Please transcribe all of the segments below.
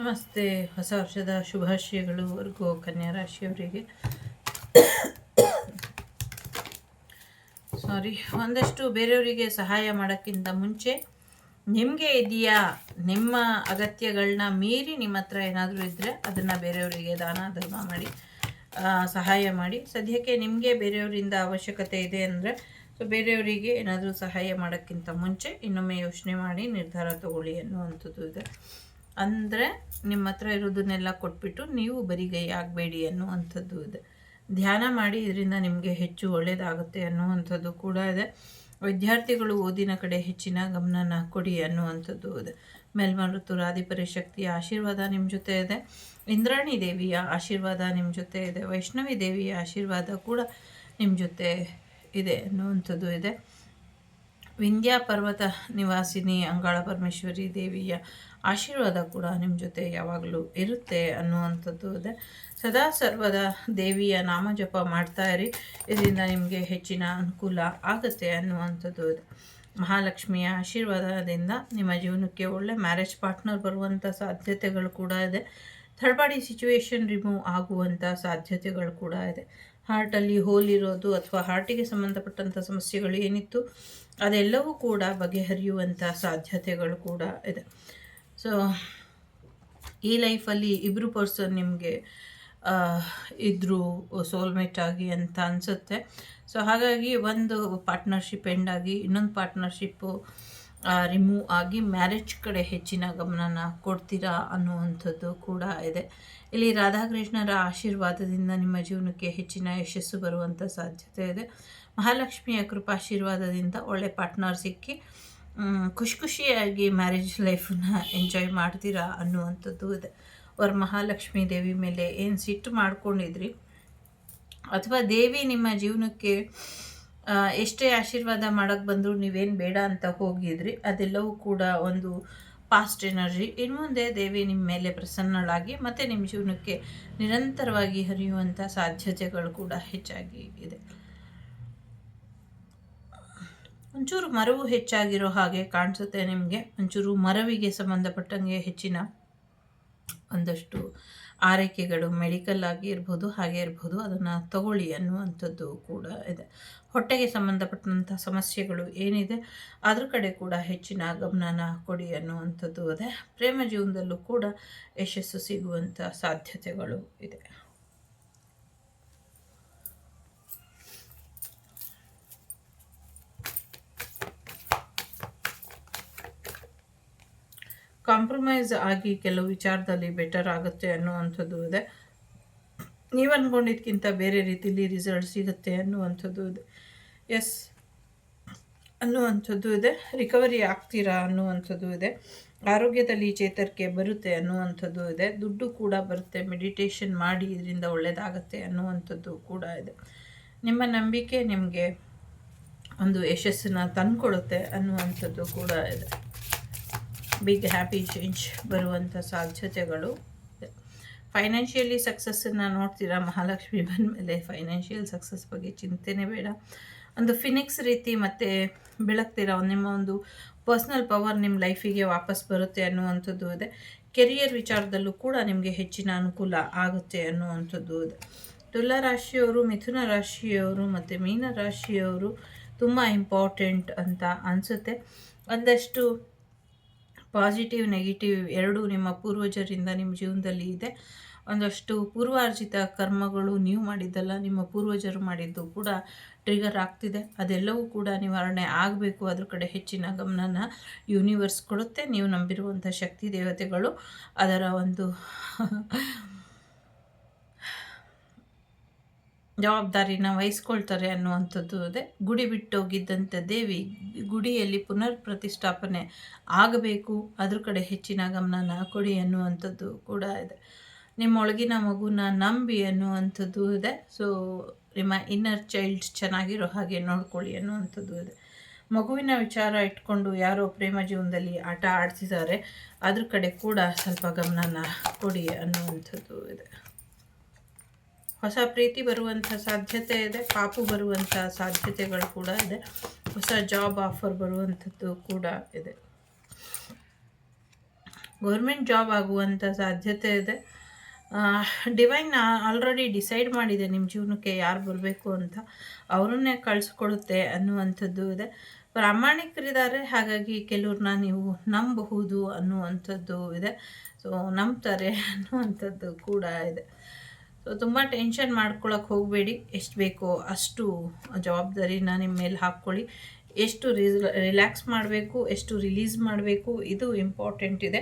ನಮಸ್ತೆ. ಹೊಸ ವರ್ಷದ ಶುಭಾಶಯಗಳು ಕನ್ಯಾ ರಾಶಿಯವರಿಗೆ. ಒಂದಷ್ಟು ಬೇರೆಯವರಿಗೆ ಸಹಾಯ ಮಾಡೋಕ್ಕಿಂತ ಮುಂಚೆ ನಿಮಗೆ ಇದೆಯಾ, ನಿಮ್ಮ ಅಗತ್ಯಗಳನ್ನ ಮೀರಿ ನಿಮ್ಮ ಹತ್ರ ಏನಾದರೂ ಇದ್ದರೆ ಅದನ್ನು ಬೇರೆಯವರಿಗೆ ದಾನ ಧರ್ಮ ಮಾಡಿ ಸಹಾಯ ಮಾಡಿ. ಸದ್ಯಕ್ಕೆ ನಿಮಗೆ ಬೇರೆಯವರಿಂದ ಅವಶ್ಯಕತೆ ಇದೆ ಅಂದರೆ ಬೇರೆಯವರಿಗೆ ಏನಾದರೂ ಸಹಾಯ ಮಾಡೋಕ್ಕಿಂತ ಮುಂಚೆ ಇನ್ನೊಮ್ಮೆ ಯೋಚನೆ ಮಾಡಿ ನಿರ್ಧಾರ ತಗೊಳ್ಳಿ ಅನ್ನುವಂಥದ್ದು ಇದೆ. ಅಂದರೆ ನಿಮ್ಮ ಹತ್ರ ಇರೋದನ್ನೆಲ್ಲ ಕೊಟ್ಬಿಟ್ಟು ನೀವು ಬರಿಗೈ ಆಗಬೇಡಿ ಅನ್ನುವಂಥದ್ದು ಇದೆ. ಧ್ಯಾನ ಮಾಡಿ, ಇದರಿಂದ ನಿಮಗೆ ಹೆಚ್ಚು ಒಳ್ಳೆಯದಾಗುತ್ತೆ ಅನ್ನುವಂಥದ್ದು ಕೂಡ ಇದೆ. ವಿದ್ಯಾರ್ಥಿಗಳು ಓದಿನ ಕಡೆ ಹೆಚ್ಚಿನ ಗಮನನ ಕೊಡಿ ಅನ್ನುವಂಥದ್ದು ಇದೆ. ಮೇಲ್ಮರುತುರಾಧಿಪರಿ ಶಕ್ತಿಯ ಆಶೀರ್ವಾದ ನಿಮ್ಮ ಜೊತೆ ಇದೆ. ಇಂದ್ರಾಣಿ ದೇವಿಯ ಆಶೀರ್ವಾದ ನಿಮ್ಮ ಜೊತೆ ಇದೆ. ವೈಷ್ಣವಿ ದೇವಿಯ ಆಶೀರ್ವಾದ ಕೂಡ ನಿಮ್ಮ ಜೊತೆ ಇದೆ ಅನ್ನುವಂಥದ್ದು ಇದೆ. ವಿಂಧ್ಯ ಪರ್ವತ ನಿವಾಸಿನಿ ಅಂಗಾಳ ಪರಮೇಶ್ವರಿ ದೇವಿಯ ಆಶೀರ್ವಾದ ಕೂಡ ನಿಮ್ಮ ಜೊತೆ ಯಾವಾಗಲೂ ಇರುತ್ತೆ ಅನ್ನುವಂಥದ್ದು ಇದೆ. ಸದಾ ಸರ್ವದ ದೇವಿಯ ನಾಮ ಜಪ ಮಾಡ್ತಾ ಇರಿ, ಇದರಿಂದ ನಿಮಗೆ ಹೆಚ್ಚಿನ ಅನುಕೂಲ ಆಗುತ್ತೆ ಅನ್ನುವಂಥದ್ದು ಇದೆ. ಮಹಾಲಕ್ಷ್ಮಿಯ ಆಶೀರ್ವಾದದಿಂದ ನಿಮ್ಮ ಜೀವನಕ್ಕೆ ಒಳ್ಳೆ ಮ್ಯಾರೇಜ್ ಪಾರ್ಟ್ನರ್ ಬರುವಂಥ ಸಾಧ್ಯತೆಗಳು ಕೂಡ ಇದೆ. ಥರ್ಡ್ ಪಾರ್ಟಿ ಸಿಚುವೇಶನ್ ರಿಮೂವ್ ಆಗುವಂಥ ಸಾಧ್ಯತೆಗಳು ಕೂಡ ಇದೆ. ಹಾರ್ಟಲ್ಲಿ ಹೋಲ್ ಇರೋದು ಅಥವಾ ಹಾರ್ಟಿಗೆ ಸಂಬಂಧಪಟ್ಟಂಥ ಸಮಸ್ಯೆಗಳು ಏನಿತ್ತು ಅದೆಲ್ಲವೂ ಕೂಡ ಬಗೆಹರಿಯುವಂಥ ಸಾಧ್ಯತೆಗಳು ಕೂಡ ಇದೆ. ಸೊ ಈ ಲೈಫಲ್ಲಿ ಇಬ್ಬರು ಪರ್ಸನ್ ನಿಮಗೆ ಇದ್ದರು ಸೋಲ್ಮೇಟ್ ಆಗಿ ಅಂತ ಅನಿಸುತ್ತೆ. ಸೊ ಹಾಗಾಗಿ ಒಂದು ಪಾರ್ಟ್ನರ್ಶಿಪ್ ಎಂಡ್ ಆಗಿ ಇನ್ನೊಂದು ಪಾರ್ಟ್ನರ್ಶಿಪ್ಪು ರಿಮೂವ್ ಆಗಿ ಮ್ಯಾರೇಜ್ ಕಡೆ ಹೆಚ್ಚಿನ ಗಮನನ ಕೊಡ್ತೀರಾ ಅನ್ನುವಂಥದ್ದು ಕೂಡ ಇದೆ. ಇಲ್ಲಿ ರಾಧಾಕೃಷ್ಣರ ಆಶೀರ್ವಾದದಿಂದ ನಿಮ್ಮ ಜೀವನಕ್ಕೆ ಹೆಚ್ಚಿನ ಯಶಸ್ಸು ಬರುವಂಥ ಸಾಧ್ಯತೆ ಇದೆ. ಮಹಾಲಕ್ಷ್ಮಿಯ ಕೃಪಾಶೀರ್ವಾದದಿಂದ ಒಳ್ಳೆ ಪಾರ್ಟ್ನರ್ ಸಿಕ್ಕಿ ಖುಷಿಯಾಗಿ ಮ್ಯಾರೇಜ್ ಲೈಫನ್ನ ಎಂಜಾಯ್ ಮಾಡ್ತೀರಾ ಅನ್ನುವಂಥದ್ದು ಇದೆ. ಮಹಾಲಕ್ಷ್ಮಿ ದೇವಿ ಮೇಲೆ ಏನು ಸಿಟ್ಟು ಮಾಡ್ಕೊಂಡಿದ್ರಿ ಅಥವಾ ದೇವಿ ನಿಮ್ಮ ಜೀವನಕ್ಕೆ ಎಷ್ಟೇ ಆಶೀರ್ವಾದ ಮಾಡೋಕ್ಕೆ ಬಂದರೂ ನೀವೇನು ಬೇಡ ಅಂತ ಹೋಗಿದ್ರಿ, ಅದೆಲ್ಲವೂ ಕೂಡ ಒಂದು ಪಾಸ್ಟ್ ಎನರ್ಜಿ. ಇನ್ನು ಮುಂದೆ ದೇವಿ ನಿಮ್ಮ ಮೇಲೆ ಪ್ರಸನ್ನಳಾಗಿ ಮತ್ತು ನಿಮ್ಮ ಜೀವನಕ್ಕೆ ನಿರಂತರವಾಗಿ ಹರಿಯುವಂಥ ಸಾಧ್ಯತೆಗಳು ಕೂಡ ಹೆಚ್ಚಾಗಿ ಇದೆ. ಒಂಚೂರು ಮರವು ಹೆಚ್ಚಾಗಿರೋ ಹಾಗೆ ಕಾಣಿಸುತ್ತೆ ನಿಮಗೆ. ಒಂಚೂರು ಮರವಿಗೆ ಸಂಬಂಧಪಟ್ಟಂಗೆ ಹೆಚ್ಚಿನ ಒಂದಷ್ಟು ಆರೈಕೆಗಳು ಮೆಡಿಕಲ್ ಆಗಿ ಇರ್ಬೋದು, ಹಾಗೆ ಇರ್ಬೋದು, ಅದನ್ನು ತಗೊಳ್ಳಿ ಅನ್ನುವಂಥದ್ದು ಕೂಡ ಇದೆ. ಹೊಟ್ಟೆಗೆ ಸಂಬಂಧಪಟ್ಟಂಥ ಸಮಸ್ಯೆಗಳು ಏನಿದೆ ಅದ್ರ ಕಡೆ ಕೂಡ ಹೆಚ್ಚಿನ ಗಮನನ ಕೊಡಿ ಅನ್ನುವಂಥದ್ದು ಇದೆ. ಪ್ರೇಮ ಜೀವನದಲ್ಲೂ ಕೂಡ ಯಶಸ್ಸು ಸಿಗುವಂಥ ಸಾಧ್ಯತೆಗಳು ಇದೆ. ಕಾಂಪ್ರಮೈಸ್ ಆಗಿ ಕೆಲವು ವಿಚಾರದಲ್ಲಿ ಬೆಟರ್ ಆಗುತ್ತೆ ಅನ್ನುವಂಥದ್ದು ಇದೆ. ನೀವು ಅಂದ್ಕೊಂಡಿದ್ದಕ್ಕಿಂತ ಬೇರೆ ರೀತಿಯಲ್ಲಿ ರಿಸಲ್ಟ್ ಸಿಗುತ್ತೆ ಅನ್ನುವಂಥದ್ದು ಇದೆ. ಎಸ್ ಅನ್ನುವಂಥದ್ದು ಇದೆ. ರಿಕವರಿ ಆಗ್ತೀರಾ ಅನ್ನುವಂಥದ್ದು ಇದೆ. ಆರೋಗ್ಯದಲ್ಲಿ ಚೇತರಿಕೆ ಬರುತ್ತೆ ಅನ್ನುವಂಥದ್ದು ಇದೆ. ದುಡ್ಡು ಕೂಡ ಬರುತ್ತೆ. ಮೆಡಿಟೇಷನ್ ಮಾಡಿ, ಇದರಿಂದ ಒಳ್ಳೆಯದಾಗತ್ತೆ ಅನ್ನುವಂಥದ್ದು ಕೂಡ ಇದೆ. ನಿಮ್ಮ ನಂಬಿಕೆ ನಿಮಗೆ ಒಂದು ಯಶಸ್ಸನ್ನು ತಂದುಕೊಡುತ್ತೆ ಅನ್ನುವಂಥದ್ದು ಕೂಡ ಇದೆ. ಬಿಗ್ ಹ್ಯಾಪಿ ಚೇಂಜ್ ಬರುವಂಥ ಸಾಧ್ಯತೆಗಳು ಇದೆ. ಫೈನಾನ್ಷಿಯಲಿ ಸಕ್ಸಸ್ಸನ್ನು ನೋಡ್ತೀರಾ. ಮಹಾಲಕ್ಷ್ಮಿ ಬಂದ ಮೇಲೆ ಫೈನಾನ್ಷಿಯಲ್ ಸಕ್ಸಸ್ ಬಗ್ಗೆ ಚಿಂತೆನೇ ಬೇಡ. ಒಂದು ಫಿನಿಕ್ಸ್ ರೀತಿ ಮತ್ತೆ ಬೆಳಗ್ತೀರಾ. ನಿಮ್ಮ ಒಂದು ಪರ್ಸ್ನಲ್ ಪವರ್ ನಿಮ್ಮ ಲೈಫಿಗೆ ವಾಪಸ್ ಬರುತ್ತೆ ಅನ್ನುವಂಥದ್ದು ಇದೆ. ಕೆರಿಯರ್ ವಿಚಾರದಲ್ಲೂ ಕೂಡ ನಿಮಗೆ ಹೆಚ್ಚಿನ ಅನುಕೂಲ ಆಗುತ್ತೆ ಅನ್ನುವಂಥದ್ದು ಇದೆ. ತುಲಾ ರಾಶಿಯವರು, ಮಿಥುನ ರಾಶಿಯವರು ಮತ್ತು ಮೀನ ರಾಶಿಯವರು ತುಂಬ ಇಂಪಾರ್ಟೆಂಟ್ ಅಂತ ಅನಿಸುತ್ತೆ. ಒಂದಷ್ಟು ಪಾಸಿಟಿವ್ ನೆಗೆಟಿವ್ ಎರಡೂ ನಿಮ್ಮ ಪೂರ್ವಜರಿಂದ ನಿಮ್ಮ ಜೀವನದಲ್ಲಿ ಇದೆ. ಒಂದಷ್ಟು ಪೂರ್ವಾರ್ಜಿತ ಕರ್ಮಗಳು ನೀವು ಮಾಡಿದ್ದಲ್ಲ, ನಿಮ್ಮ ಪೂರ್ವಜರು ಮಾಡಿದ್ದು ಕೂಡ ಟ್ರಿಗರ್ ಆಗ್ತಿದೆ. ಅದೆಲ್ಲವೂ ಕೂಡ ನಿವಾರಣೆ ಆಗಬೇಕು. ಅದ್ರ ಕಡೆ ಹೆಚ್ಚಿನ ಗಮನನ ಯೂನಿವರ್ಸ್ ಕೊಡುತ್ತೆ. ನೀವು ನಂಬಿರುವಂಥ ಶಕ್ತಿ ದೇವತೆಗಳು ಅದರ ಒಂದು ಜವಾಬ್ದಾರಿನ ವಹಿಸ್ಕೊಳ್ತಾರೆ ಅನ್ನುವಂಥದ್ದು ಇದೆ. ಗುಡಿ ಬಿಟ್ಟೋಗಿದ್ದಂಥ ದೇವಿ ಗುಡಿಯಲ್ಲಿ ಪುನರ್ ಪ್ರತಿಷ್ಠಾಪನೆ ಆಗಬೇಕು. ಅದ್ರ ಕಡೆ ಹೆಚ್ಚಿನ ಗಮನನ ಕೊಡಿ ಅನ್ನುವಂಥದ್ದು ಕೂಡ ಇದೆ. ನಿಮ್ಮೊಳಗಿನ ಮಗುನ ನಂಬಿ ಅನ್ನುವಂಥದ್ದು ಇದೆ. ಸೊ ನಿಮ್ಮ ಇನ್ನರ್ ಚೈಲ್ಡ್ ಚೆನ್ನಾಗಿರೋ ಹಾಗೆ ನೋಡ್ಕೊಳ್ಳಿ ಅನ್ನುವಂಥದ್ದು ಇದೆ. ಮಗುವಿನ ವಿಚಾರ ಇಟ್ಕೊಂಡು ಯಾರೋ ಪ್ರೇಮ ಜೀವನದಲ್ಲಿ ಆಟ ಆಡ್ತಿದ್ದಾರೆ, ಅದ್ರ ಕಡೆ ಕೂಡ ಸ್ವಲ್ಪ ಗಮನನ ಕೊಡಿ ಅನ್ನುವಂಥದ್ದು ಇದೆ. ಹೊಸ ಪ್ರೀತಿ ಬರುವಂಥ ಸಾಧ್ಯತೆ ಇದೆ. ಪಾಪು ಬರುವಂಥ ಸಾಧ್ಯತೆಗಳು ಕೂಡ ಇದೆ. ಹೊಸ ಜಾಬ್ ಆಫರ್ ಬರುವಂಥದ್ದು ಕೂಡ ಇದೆ. ಗೌರ್ಮೆಂಟ್ ಜಾಬ್ ಆಗುವಂಥ ಸಾಧ್ಯತೆ ಇದೆ. ಡಿವೈನ್ ಆಲ್ರೆಡಿ ಡಿಸೈಡ್ ಮಾಡಿದೆ ನಿಮ್ಮ ಜೀವನಕ್ಕೆ ಯಾರು ಬರಬೇಕು ಅಂತ, ಅವರನ್ನೇ ಕಳಿಸ್ಕೊಡುತ್ತೆ ಅನ್ನುವಂಥದ್ದು ಇದೆ. ಪ್ರಾಮಾಣಿಕರಿದ್ದಾರೆ, ಹಾಗಾಗಿ ಕೆಲವ್ರನ್ನ ನೀವು ನಂಬಬಹುದು ಅನ್ನುವಂಥದ್ದು ಇದೆ. ಸೊ ನಂಬ್ತಾರೆ ಅನ್ನುವಂಥದ್ದು ಕೂಡ ಇದೆ. ಸೊ ತುಂಬ ಟೆನ್ಷನ್ ಮಾಡ್ಕೊಳಕ್ಕೆ ಹೋಗಬೇಡಿ. ಎಷ್ಟು ಬೇಕೋ ಅಷ್ಟು ಜವಾಬ್ದಾರಿನ ನಿಮ್ಮ ಮೇಲೆ ಹಾಕ್ಕೊಳ್ಳಿ. ಎಷ್ಟು ರಿಲ್ಯಾಕ್ಸ್ ಮಾಡಬೇಕು, ಎಷ್ಟು ರಿಲೀಸ್ ಮಾಡಬೇಕು, ಇದು ಇಂಪಾರ್ಟೆಂಟ್ ಇದೆ.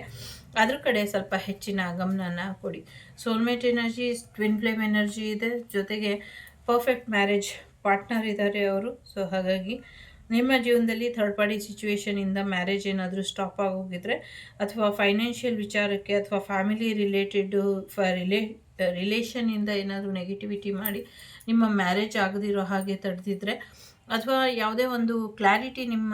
ಅದ್ರ ಕಡೆ ಸ್ವಲ್ಪ ಹೆಚ್ಚಿನ ಗಮನನ ಕೊಡಿ. Soulmate energy, twin flame energy ಇದೆ, ಜೊತೆಗೆ ಪರ್ಫೆಕ್ಟ್ ಮ್ಯಾರೇಜ್ ಪಾರ್ಟ್ನರ್ ಇದ್ದಾರೆ ಅವರು. ಸೊ ಹಾಗಾಗಿ ನಿಮ್ಮ ಜೀವನದಲ್ಲಿ ಥರ್ಡ್ ಪಾರ್ಟಿ ಸಿಚುವೇಶನಿಂದ ಮ್ಯಾರೇಜ್ ಏನಾದರೂ ಸ್ಟಾಪ್ ಆಗೋಗಿದ್ರೆ, ಅಥವಾ ಫೈನಾನ್ಷಿಯಲ್ ವಿಚಾರಕ್ಕೆ ಅಥವಾ ಫ್ಯಾಮಿಲಿ ರಿಲೇಟೆಡು ರಿಲೇಷನಿಂದ ಏನಾದರೂ ನೆಗೆಟಿವಿಟಿ ಮಾಡಿ ನಿಮ್ಮ ಮ್ಯಾರೇಜ್ ಆಗದಿರೋ ಹಾಗೆ ತಡೆದಿದ್ರೆ, ಅಥವಾ ಯಾವುದೇ ಒಂದು ಕ್ಲಾರಿಟಿ ನಿಮ್ಮ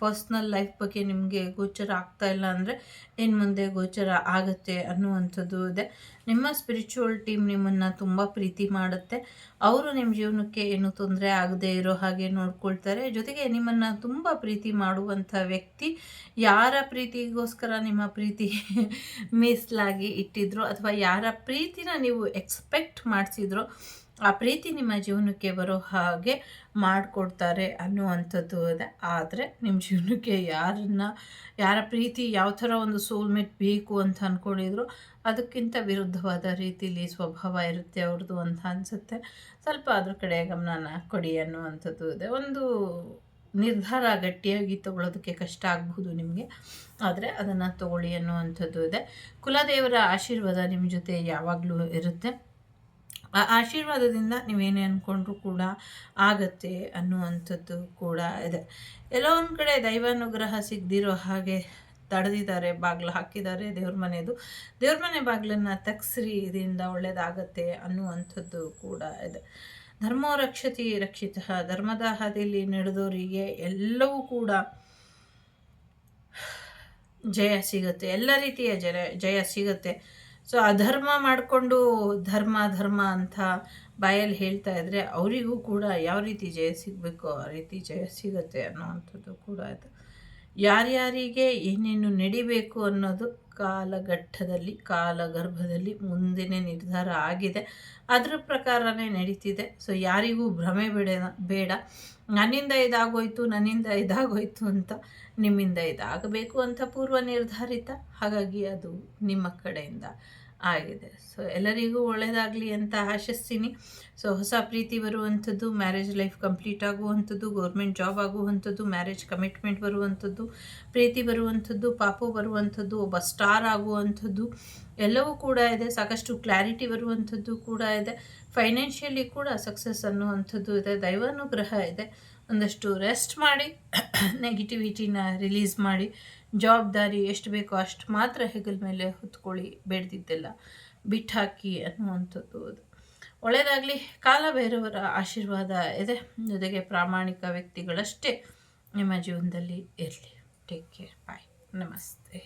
ಪರ್ಸ್ನಲ್ ಲೈಫ್ ಬಗ್ಗೆ ನಿಮಗೆ ಗೋಚರ ಆಗ್ತಾ ಇಲ್ಲ ಅಂದರೆ ಇನ್ನು ಮುಂದೆ ಗೋಚರ ಆಗುತ್ತೆ ಅನ್ನುವಂಥದ್ದು ಇದೆ. ನಿಮ್ಮ ಸ್ಪಿರಿಚುವಲ್ ಟೀಮ್ ನಿಮ್ಮನ್ನು ತುಂಬ ಪ್ರೀತಿ ಮಾಡುತ್ತೆ. ಅವರು ನಿಮ್ಮ ಜೀವನಕ್ಕೆ ಏನು ತೊಂದರೆ ಆಗದೆ ಇರೋ ಹಾಗೆ ನೋಡ್ಕೊಳ್ತಾರೆ. ಜೊತೆಗೆ ನಿಮ್ಮನ್ನು ತುಂಬ ಪ್ರೀತಿ ಮಾಡುವಂಥ ವ್ಯಕ್ತಿ ಯಾರ ಪ್ರೀತಿಗೋಸ್ಕರ ನಿಮ್ಮ ಪ್ರೀತಿ ಮೀಸಲಾಗಿ ಇಟ್ಟಿದ್ರು, ಅಥವಾ ಯಾರ ಪ್ರೀತಿನ ನೀವು ಎಕ್ಸ್ಪೆಕ್ಟ್ ಮಾಡಿಸಿದ್ರು, ಆ ಪ್ರೀತಿ ನಿಮ್ಮ ಜೀವನಕ್ಕೆ ಬರೋ ಹಾಗೆ ಮಾಡಿಕೊಡ್ತಾರೆ ಅನ್ನುವಂಥದ್ದು ಇದೆ. ಆದರೆ ನಿಮ್ಮ ಜೀವನಕ್ಕೆ ಯಾರ ಪ್ರೀತಿ ಯಾವ ಥರ ಒಂದು ಸೋಲ್ಮೇಟ್ ಬೇಕು ಅಂತ ಅಂದ್ಕೊಂಡಿದ್ರು, ಅದಕ್ಕಿಂತ ವಿರುದ್ಧವಾದ ರೀತಿಯಲ್ಲಿ ಸ್ವಭಾವ ಇರುತ್ತೆ ಅವ್ರದ್ದು ಅಂತ ಅನಿಸುತ್ತೆ. ಸ್ವಲ್ಪ ಅದ್ರ ಕಡೆ ಗಮನನ ಕೊಡಿ ಅನ್ನುವಂಥದ್ದು ಇದೆ. ಒಂದು ನಿರ್ಧಾರ ಗಟ್ಟಿಯಾಗಿ ತಗೊಳ್ಳೋದಕ್ಕೆ ಕಷ್ಟ ಆಗಬಹುದು ನಿಮಗೆ, ಆದರೆ ಅದನ್ನು ತಗೊಳ್ಳಿ ಅನ್ನುವಂಥದ್ದು ಇದೆ. ಕುಲದೇವರ ಆಶೀರ್ವಾದ ನಿಮ್ಮ ಜೊತೆ ಯಾವಾಗಲೂ ಇರುತ್ತೆ. ಆ ಆಶೀರ್ವಾದದಿಂದ ನೀವೇನೇ ಅಂದ್ಕೊಂಡ್ರೂ ಕೂಡ ಆಗತ್ತೆ ಅನ್ನುವಂಥದ್ದು ಕೂಡ ಇದೆ. ಎಲ್ಲೋ ಒಂದು ಕಡೆ ದೈವಾನುಗ್ರಹ ಸಿಗದಿರೋ ಹಾಗೆ ತಡೆದಿದ್ದಾರೆ, ಬಾಗಿಲು ಹಾಕಿದ್ದಾರೆ ದೇವ್ರ ಮನೆ ಬಾಗಿಲನ್ನು ತೆಗೆಸ್ರಿ, ಇದರಿಂದ ಒಳ್ಳೆಯದಾಗತ್ತೆ ಅನ್ನುವಂಥದ್ದು ಕೂಡ ಇದೆ. ಧರ್ಮೋ ರಕ್ಷತಿ ರಕ್ಷಿತ, ಧರ್ಮದ ಹಾದಿಯಲ್ಲಿ ನಡೆದವರಿಗೆ ಎಲ್ಲವೂ ಕೂಡ ಜಯ ಸಿಗುತ್ತೆ, ಎಲ್ಲ ರೀತಿಯ ಜಯ ಸಿಗುತ್ತೆ. ಸೊ ಅಧರ್ಮ ಮಾಡಿಕೊಂಡು ಧರ್ಮ ಅಂತ ಬಾಯಲ್ಲಿ ಹೇಳ್ತಾ ಇದ್ದರೆ ಅವರಿಗೂ ಕೂಡ ಯಾವ ರೀತಿ ಜಯ ಸಿಗಬೇಕೋ ಆ ರೀತಿ ಜಯ ಸಿಗುತ್ತೆ ಅನ್ನೋವಂಥದ್ದು ಕೂಡ ಇದೆ. ಯಾರ್ಯಾರಿಗೆ ಏನೇನು ನಡಿಬೇಕು ಅನ್ನೋದು ಕಾಲಗರ್ಭದಲ್ಲಿ ಮುಂದಿನ ನಿರ್ಧಾರ ಆಗಿದೆ, ಅದ್ರ ಪ್ರಕಾರನೇ ನಡೀತಿದೆ. ಸೊ ಯಾರಿಗೂ ಭ್ರಮೆ ಬೇಡ, ನನ್ನಿಂದ ಇದಾಗೋಯ್ತು ಅಂತ. ನಿಮ್ಮಿಂದ ಇದಾಗಬೇಕು ಅಂತ ಪೂರ್ವ ನಿರ್ಧಾರಿತ, ಹಾಗಾಗಿ ಅದು ನಿಮ್ಮ ಕಡೆಯಿಂದ ಆಗಿದೆ. ಸೊ ಎಲ್ಲರಿಗೂ ಒಳ್ಳೆಯದಾಗಲಿ ಅಂತ ಆಶಿಸ್ತೀನಿ. ಸೊ ಹೊಸ ಪ್ರೀತಿ ಬರುವಂಥದ್ದು, ಮ್ಯಾರೇಜ್ ಲೈಫ್ ಕಂಪ್ಲೀಟ್ ಆಗುವಂಥದ್ದು, ಗೌರ್ಮೆಂಟ್ ಜಾಬ್ ಆಗುವಂಥದ್ದು, ಮ್ಯಾರೇಜ್ ಕಮಿಟ್ಮೆಂಟ್ ಬರುವಂಥದ್ದು, ಪ್ರೀತಿ ಬರುವಂಥದ್ದು, ಪಾಪು ಬರುವಂಥದ್ದು, ಒಬ್ಬ ಸ್ಟಾರ್ ಆಗುವಂಥದ್ದು ಎಲ್ಲವೂ ಕೂಡ ಇದೆ. ಸಾಕಷ್ಟು ಕ್ಲಾರಿಟಿ ಬರುವಂಥದ್ದು ಕೂಡ ಇದೆ. ಫೈನಾನ್ಷಿಯಲಿ ಕೂಡ ಸಕ್ಸಸ್ ಅನ್ನುವಂಥದ್ದು ಇದೆ. ದೈವಾನುಗ್ರಹ ಇದೆ. ಒಂದಷ್ಟು ರೆಸ್ಟ್ ಮಾಡಿ, ನೆಗೆಟಿವಿಟಿನ ರಿಲೀಸ್ ಮಾಡಿ, ಜವಾಬ್ದಾರಿ ಎಷ್ಟು ಬೇಕೋ ಅಷ್ಟು ಮಾತ್ರ ಹೆಗಲ ಮೇಲೆ ಹೊತ್ಕೊಳ್ಳಿ, ಬೇಡ್ದಿದ್ದೆಲ್ಲ ಬಿಟ್ಟಾಕಿ ಅನ್ನುವಂಥದ್ದು. ಒಳ್ಳೆಯದಾಗಲಿ. ಕಾಲಭೈರವರ ಆಶೀರ್ವಾದ ಇದೆ, ಜೊತೆಗೆ ಪ್ರಾಮಾಣಿಕ ವ್ಯಕ್ತಿಗಳಷ್ಟೇ ನಿಮ್ಮ ಜೀವನದಲ್ಲಿ ಇರಲಿ. ಟೇಕ್ ಕೇರ್, ಬಾಯ್, ನಮಸ್ತೆ.